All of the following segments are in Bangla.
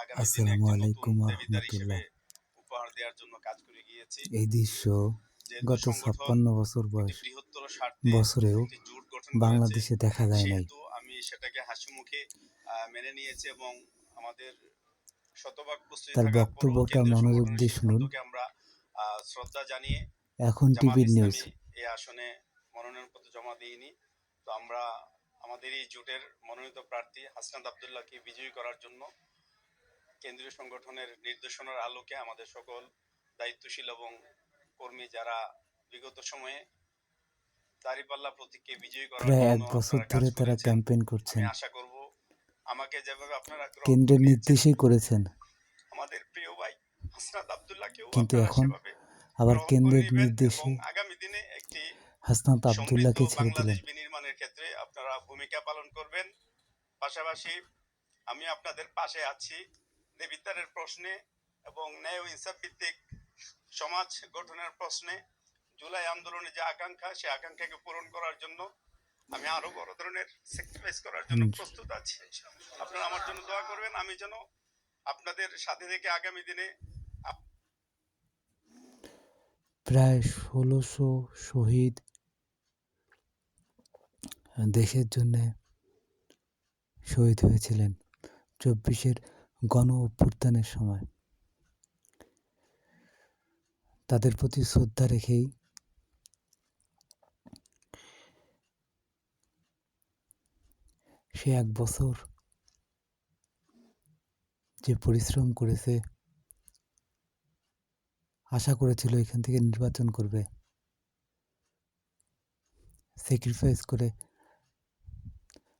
আগামী দিনে আসসালামু একটি নতুন আলাইকুম দেবিদ্বার হিসেবে রহমতুল্লাহ। উপহার দেওয়ার জন্য কাজ করে গিয়েছি। এই দৃশ্য যেহেতু গত সংগঠন 56 বছর একটি বয়স বৃহত্তর স্বার্থে বছরেও একটি জোট গঠন করেছে, বাংলাদেশে দেখা যায় নাই। সেহেতু আমি সেটাকে হাসিমুখে মেনে নিয়েছি এবং আমাদের শতভাগ প্রস্তুতি তার থাকার পরও বক্তব্যটা কেন্দ্রীয় মনোযোগ সংগঠনের দিয়ে শুনুন। সিদ্ধান্তকে আমরা শ্রদ্ধা জানিয়ে এখন জামাত টিভির নিউজ। ইসলামী এই আসনে মনোনয়নপত্র জমা দিইনি। তো আমরা আমাদের এই জোটের মনোনীত প্রার্থী হাসনাত আবদুল্লাহকে বিজয়ী করার জন্য কেন্দ্রীয় সংগঠনের নির্দেশনার আলোকে আমাদের সকল দায়িত্বশীল এবং কর্মী যারা বিগত সময়ে দাঁড়িপাল্লা প্রতীককে বিজয়ী করার প্রায় জন্য 1 বছর আপনারা কাজ ধরে তারা করেছেন, ক্যাম্পেইন আমি করছেন, আশা করব আমাকে যেভাবে আপনারা গ্রহণ কেন্দ্রের করে নিয়েছেন নির্দেশেই করেছেন, আমাদের প্রিয় ভাই হাসনাত আবদুল্লাহকেও কিন্তু আপনারা এখন সেভাবে আবার গ্রহণ করে কেন্দ্রের নেবেন এবং নির্দেশে আগামী দিনে একটি হাসনাত সমৃদ্ধ আবদুল্লাহকে ছেড়ে বাংলাদেশ দিলেন। বিনির্মাণের ক্ষেত্রে আপনারা ভূমিকা পালন করবেন। পাশাপাশি আমি আপনাদের পাশে আছি দেবিদ্বারের প্রশ্নে এবং ন্যায় ও ইনসাফ ভিত্তিক সমাজ গঠনের প্রশ্নে। জুলাই আন্দোলনে যে আকাঙ্ক্ষা, সে আকাঙ্ক্ষাকে পূরণ করার জন্য আমি আরো বড় ধরনের স্যাক্রিফাইস করার জন্য প্রস্তুত আছি। আপনারা আমার জন্য দোয়া করবেন, আমি যেন আপনাদের সাথে থেকে আগামী দিনে প্রায় 1600 শহীদ দেশের জন্য শহীদ হয়েছিলেন 24-এর গণ অভ্যুত্থানের সময়। তাদের প্রতি শ্রদ্ধা রেখেই সে 1 বছর যে পরিশ্রম করেছে, আশা করেছিল এখান থেকে নির্বাচন করবে, স্যাক্রিফাইস করে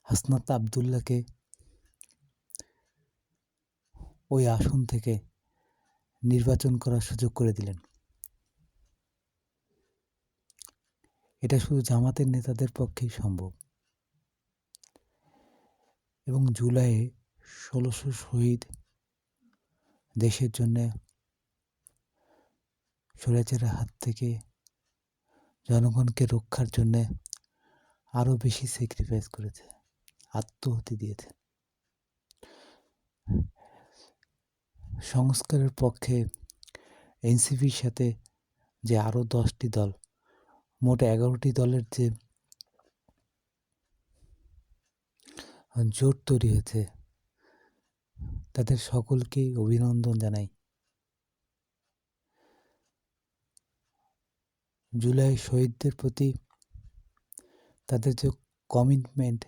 হাসনাত আবদুল্লাহকে ওই আসন থেকে নির্বাচন করার সুযোগ করে দিলেন। এটা শুধু জামাতের নেতাদের পক্ষেই সম্ভব। এবং জুলাইয়ে 1600 শহীদ দেশের জন্য স্বৈরাচারের হাত থেকে জনগণকে রক্ষার জন্য আরো বেশি স্যাক্রিফাইস করেছে, আত্মহতি দিয়েছে। সংস্কারের পক্ষে এনসিপির সাথে যে আরো 10টি দল, মোট 11টি দলের যে জোট তৈরি হয়েছে, তাদের সকলকেই অভিনন্দন জানাই। জুলাই শহীদদের প্রতি তাদের যে কমিটমেন্ট,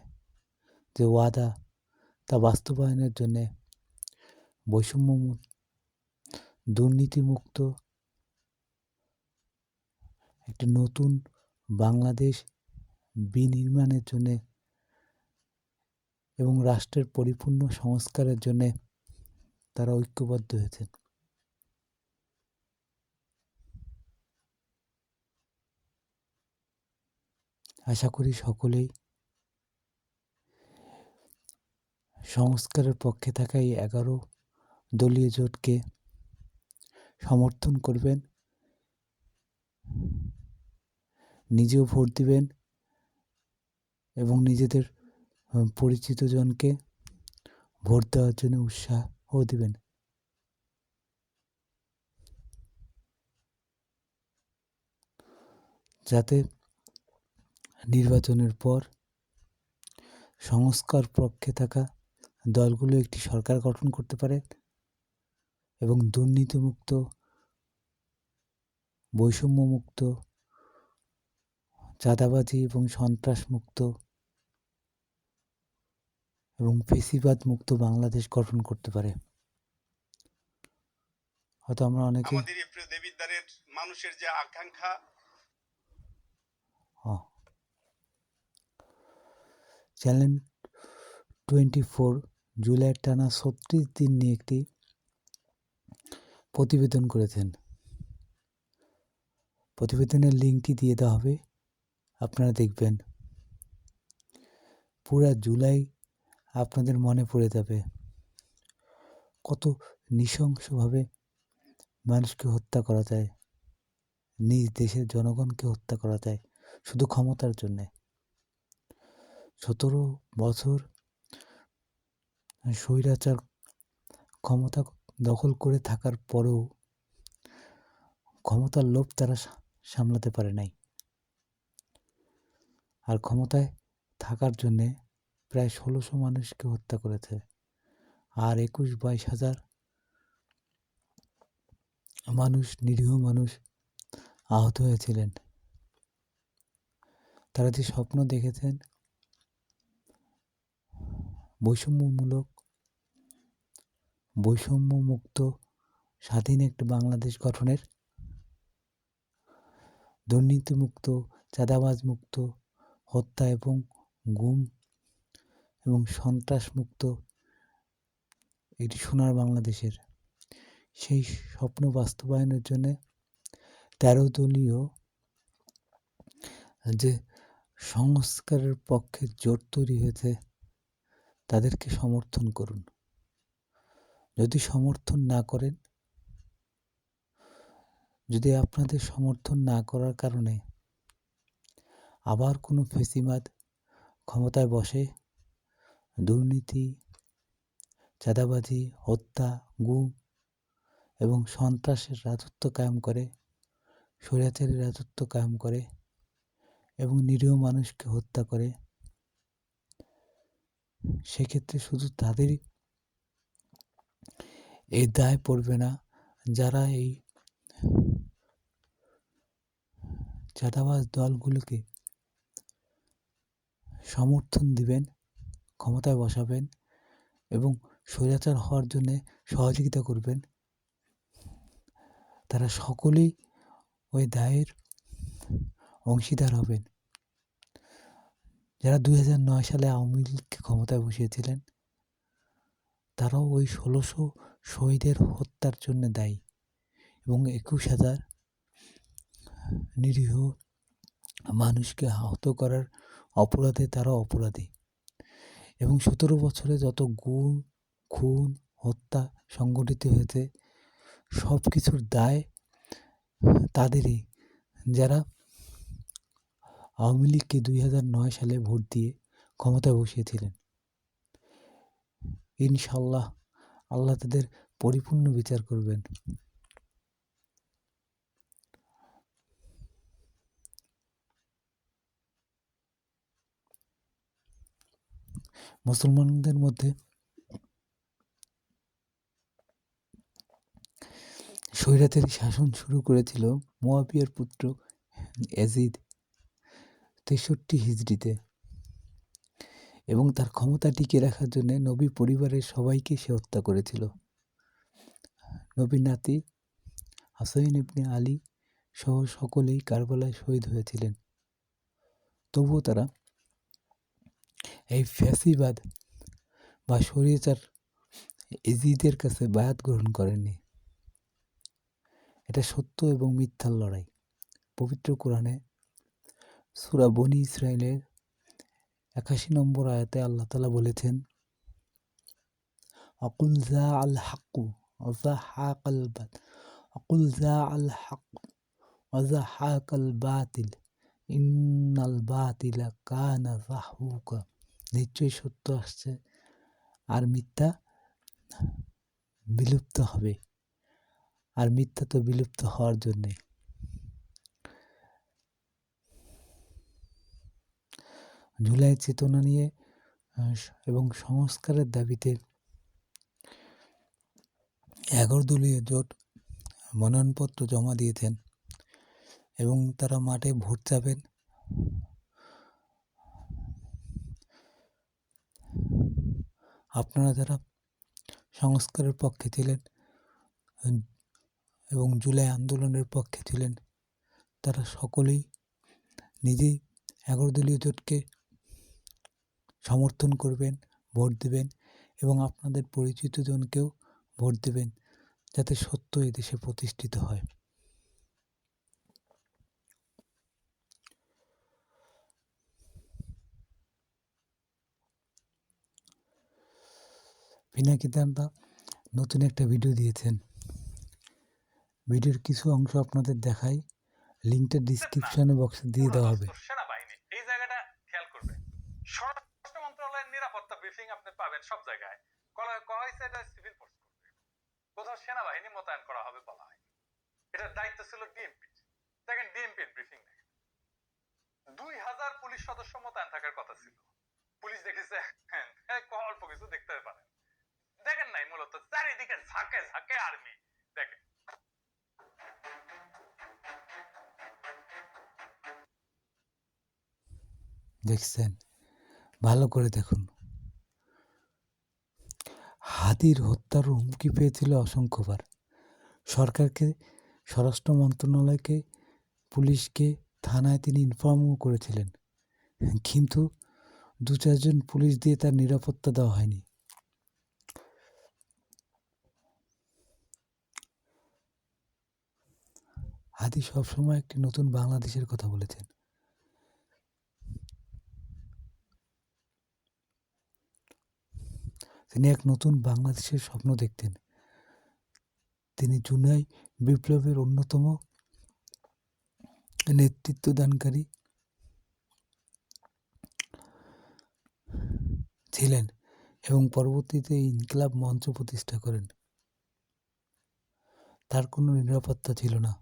যে ওয়াদা, তা বাস্তবায়নের জন্য বৈষম্য দুর্নীতিমুক্ত একটা নতুন বাংলাদেশ বিনির্মাণের জন্য এবং রাষ্ট্রের পরিপূর্ণ সংস্কারের জন্য তারা ঐক্যবদ্ধ হয়েছেন। আশা করি সকলেই সংস্কারের পক্ষে থাকা এই 11 দলীয় জোটকে সমর্থন করবেন, নিজেও ভোট দিবেন এবং নিজেদের পরিচিত জনকে ভোট দেওয়ার জন্য উৎসাহ দিবেন। যাতে নির্বাচনের পর সংস্কার পক্ষে থাকা দলগুলো একটি সরকার গঠন করতে পারে এবং দুর্নীতিমুক্ত, বৈষম্যমুক্ত, চাঁদাবাজি এবং সন্ত্রাসমুক্ত এবং ফ্যাসিবাদ মুক্ত বাংলাদেশ গঠন করতে পারে। হয়তো আমরা অনেকে আমাদের এই প্রিয় দেবিদ্বারের মানুষের যে আকাঙ্ক্ষা, চ্যানেল 24 জুলাইয়ের টানা 36 দিন নিয়ে একটি প্রতিবেদন করেছেন। প্রতিবেদনের লিঙ্কটি দিয়ে দেওয়া হবে, আপনারা দেখবেন। পুরা জুলাই আপনাদের মনে পড়ে যাবে কত নৃশংসভাবে মানুষকে হত্যা করা যায়, নিজ দেশের জনগণকে হত্যা করা যায় শুধু ক্ষমতার জন্যে। 17 বছর স্বৈরাচার ক্ষমতা দখল করে থাকার পরেও ক্ষমতার লোভ তারা সামলাতে পারে নাই। আর ক্ষমতায় থাকার জন্যে প্রায় ১৬০০ মানুষকে হত্যা করেছে। আর ২১-২২ হাজার মানুষ, নিরীহ মানুষ আহত হয়েছিলেন। তারা যে স্বপ্ন দেখেছেন বৈষম্যমুক্ত স্বাধীন একটা বাংলাদেশ গঠনের, দুর্নীতিমুক্ত, চাঁদাবাজমুক্ত, হত্যা এবং গুম এবং সন্ত্রাসমুক্ত একটি সোনার বাংলাদেশের, সেই স্বপ্ন বাস্তবায়নের জন্যে ১৩ দলীয় যে সংস্কারের পক্ষে জোট তৈরি হয়েছে তাদেরকে সমর্থন করুন। যদি সমর্থন না করেন, যদি আপনাদের সমর্থন না করার কারণে আবার কোনো ফ্যাসিবাদ ক্ষমতায় বসে, দুর্নীতি, চাঁদাবাজি, হত্যা, গুম এবং সন্ত্রাসের রাজত্ব কায়েম করে, স্বৈরাচারী রাজত্ব কায়েম করে এবং নিরীহ মানুষকে হত্যা করে, সেক্ষেত্রে শুধু তাদেরই এই দায় পড়বে না যারা এই চাঁদাবাজ দলগুলোকে সমর্থন দিবেন, ক্ষমতায় বসাবেন এবং স্বৈরাচার হওয়ার জন্য সহযোগিতা করবেন। তারা সকলেই ওই দায়ের অংশীদার হবেন। যারা ২০০৯ সালে আওয়ামী লীগকে ক্ষমতায় বসিয়েছিলেন, তারাও ওই ১৬০০ শহীদের হত্যার জন্য দায়ী এবং ২১,০০০ নিরীহ মানুষকে আহত করার অপরাধে তারা অপরাধী। এবং ১৭ বছরে যত গুম, খুন, হত্যা সংঘটিত হয়েছে, সব কিছুর দায় তাদেরই, যারা আওয়ামী লীগকে ২০০৯ সালে ভোট দিয়ে ক্ষমতায় বসিয়েছিলেন। ইনশাআল্লাহ আল্লাহ তাদের পরিপূর্ণ বিচার করবেন। মুসলমানদের মধ্যে স্বৈরাচারী শাসন শুরু করেছিল মুয়াবিয়ার পুত্র ইয়াজিদ ৬৩ হিজরিতে এবং তার ক্ষমতা টিকিয়ে রাখার জন্য নবী পরিবারের সবাইকে সে হত্যা করেছিল। নবীর নাতি হাসান ইবনে আলী সহ সকলেই কারবালায় শহীদ হয়েছিলেন। তবুও তারা এই ফ্যাসিবাদ বা স্বৈরাচার ইয়াজিদের কাছে বায়াত গ্রহণ করেননি। এটা সত্য এবং মিথ্যার লড়াই। পবিত্র কোরআনে সূরা বনী ইসরাঈলের ৮১ নম্বর আয়াতে আল্লাহ তাআলা বলেছেন, আকুল জাআল হাক্কু ওয়া যাহাকাল বাতিল, আকুল জাআল হাক্কু ওয়া যাহাকাল বাতিল ইন্নাল বাতিলা কানা যাহুকা। নিশ্চয়ই সত্য আসছে আর মিথ্যা বিলুপ্ত হবে, আর মিথ্যা তো বিলুপ্ত হওয়ার জন্যে। জুলাই চেতনা নিয়ে এবং সংস্কারের দাবিতে ১১ দলীয় জোট মনোনয়নপত্র জমা দিয়েছেন এবং তারা মাঠে ভোট চাবেন। আপনারা যারা সংস্কারের পক্ষে ছিলেন এবং জুলাই আন্দোলনের পক্ষে ছিলেন, তারা সকলেই নিজেই ১১ দলীয় জোটকে সমর্থন করবেন, ভোট দেবেন এবং আপনাদের পরিচিত জনকেও ভোট দেবেন, যাতে সত্য এদেশে প্রতিষ্ঠিত হয়। পিনাকি দাদা নতুন একটা ভিডিও দিয়েছেন। ভিডিওর কিছু অংশ আপনাদের দেখাই, লিঙ্কটা ডিসক্রিপশনে বক্সে দিয়ে দেওয়া হবে। সেনাবাহিনী এই জায়গাটা খেয়াল করবে। স্বরাষ্ট্র মন্ত্রণালয়ের নিরাপত্তা ব্রিফিং আপনি পাবেন সব জায়গায়। করা হয়েছে এটা সিভিল ফোর্স করবে। সেনাবাহিনী মোতায়েন করা হবে বলা হয়। এটার দায়িত্ব ছিল ডিএমপি। দেখেন ডিএমপির ব্রিফিং দেখেন, 2000 পুলিশ সদস্য মোতায়েন থাকার কথা ছিল। পুলিশ দেখেছে অল্প কিছু দেখতে পারেন, দেখেন নাই মূলত চারিদিকে ঝাঁকে ঝাঁকে আর্মি। দেখেন দেখছেন, ভালো করে দেখুন। হাদির হত্যার হুমকি পেয়েছিল অসংখ্যবার। সরকারকে, স্বরাষ্ট্র মন্ত্রণালয়কে, পুলিশকে, থানায় তিনি ইনফর্মও করেছিলেন, কিন্তু 2-4 জন পুলিশ দিয়ে তার নিরাপত্তা দেওয়া হয়নি। হাদি সবসময় একটি নতুন বাংলাদেশের কথা বলেছেন। তিনি এক নতুন বাংলাদেশের স্বপ্ন দেখতেন। তিনি জুলাই বিপ্লবের অন্যতম নেতৃত্বদানকারী ছিলেন এবং পরবর্তীতে ইনকিলাব মঞ্চ প্রতিষ্ঠা করেন। তার কোনো নিরাপত্তা ছিল না।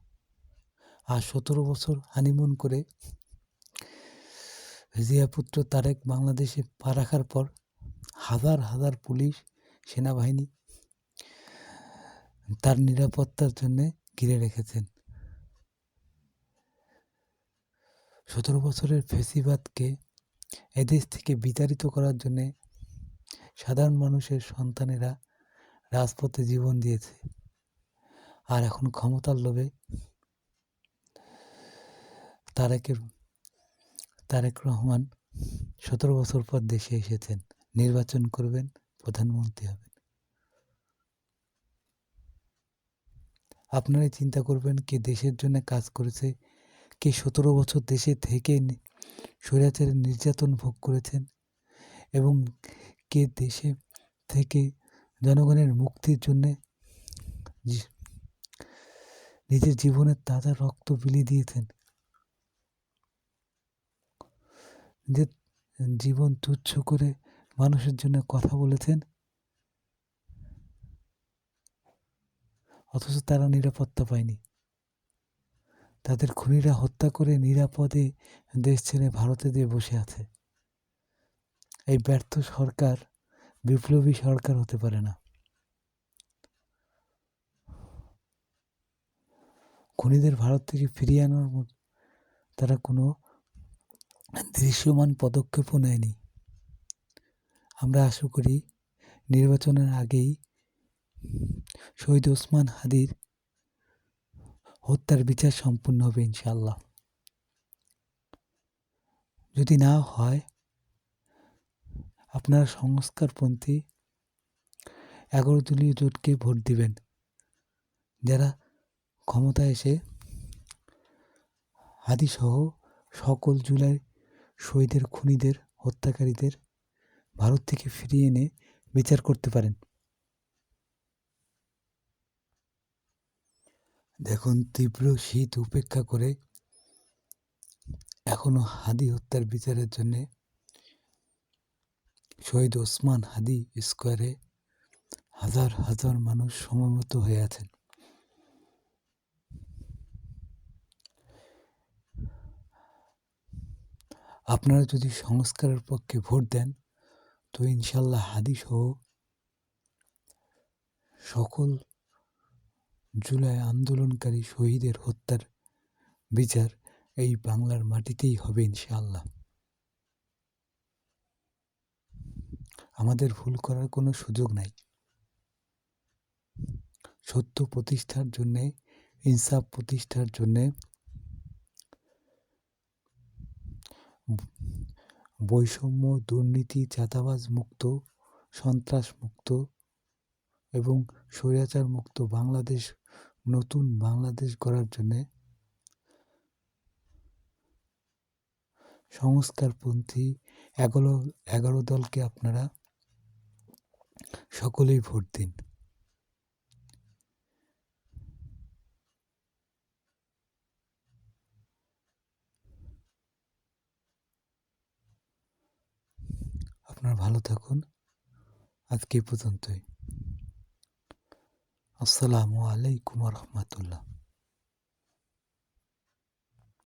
আর 17 বছর হানিমুন করে জিয়া পুত্র তারেক বাংলাদেশে পা রাখার পর হাজার হাজার পুলিশ, সেনাবাহিনী তার নিরাপত্তার জন্য ঘিরে রেখেছেন। 17 বছরের ফ্যাসিবাদকে এদেশ থেকে বিতাড়িত করার জন্য সাধারণ মানুষের সন্তানেরা রাজপথে জীবন দিয়েছে। আর এখন ক্ষমতার লোভে তারেক রহমান 17 বছর পর দেশে এসেছেন, নির্বাচন করবেন, প্রধানমন্ত্রী হবেন। আপনারাই চিন্তা করবেন কে দেশের জন্য কাজ করেছে, কে 17 বছর দেশে থেকে স্বৈরাচারের নির্যাতন ভোগ করেছেন এবং কে দেশে থেকে জনগণের মুক্তির জন্যে নিজের জীবনের তাজা রক্ত বিলিয়ে দিয়েছেন, নিজের জীবন তুচ্ছ করে মানুষের জন্য কথা বলেছেন, অথচ তারা নিরাপত্তা পায়নি। তাদের খুনিরা হত্যা করে নিরাপদে দেশ ছেড়ে ভারতে দিয়ে বসে আছে। এই ব্যর্থ সরকার বিপ্লবী সরকার হতে পারে না। খুনিদের ভারত থেকে ফিরিয়ে আনার মতো তারা কোনো দৃশ্যমান পদক্ষেপও নেয়নি। আমরা আশা করি নির্বাচনের আগেই শহীদ ওসমান হাদির হত্যার বিচার সম্পূর্ণ হবে ইনশাআল্লাহ। যদি না হয়, আপনারা সংস্কারপন্থী 11 দলীয় জোটকে ভোট দিবেন, যারা ক্ষমতায় এসে হাদিসহ সকল জুলাই শহীদের খুনিদের, হত্যাকারীদের ভারত থেকে ফিরিয়ে এনে বিচার করতে পারেন। দেখুন, তীব্র শীত উপেক্ষা করে এখনো হাদি হত্যার বিচারের জন্য শহীদ ওসমান হাদি স্কোয়ারে হাজার হাজার মানুষ সমবেত হয়ে আছেন। আপনারা যদি সংস্কারের পক্ষে ভোট দেন, তো ইনশাল্লাহ হাদি সহ সকল জুলাই আন্দোলনকারী শহীদের হত্যার বিচার এই বাংলার মাটিতেই হবে ইনশাআল্লাহ। আমাদের ভুল করার কোনো সুযোগ নাই। সত্য প্রতিষ্ঠার জন্যে, ইনসাফ প্রতিষ্ঠার জন্যে, বৈষম্য, দুর্নীতি, চাঁদাবাজ মুক্ত, সন্ত্রাস মুক্ত এবং স্বৈরাচার মুক্ত বাংলাদেশ, নতুন বাংলাদেশ গড়ার জন্যে সংস্কারপন্থী 11 দলকে আপনারা সকলেই ভোট দিন। আপনারা ভালো থাকুন। আজকে এই পর্যন্তই। আসসালামু আলাইকুম রহমতুল্লাহ।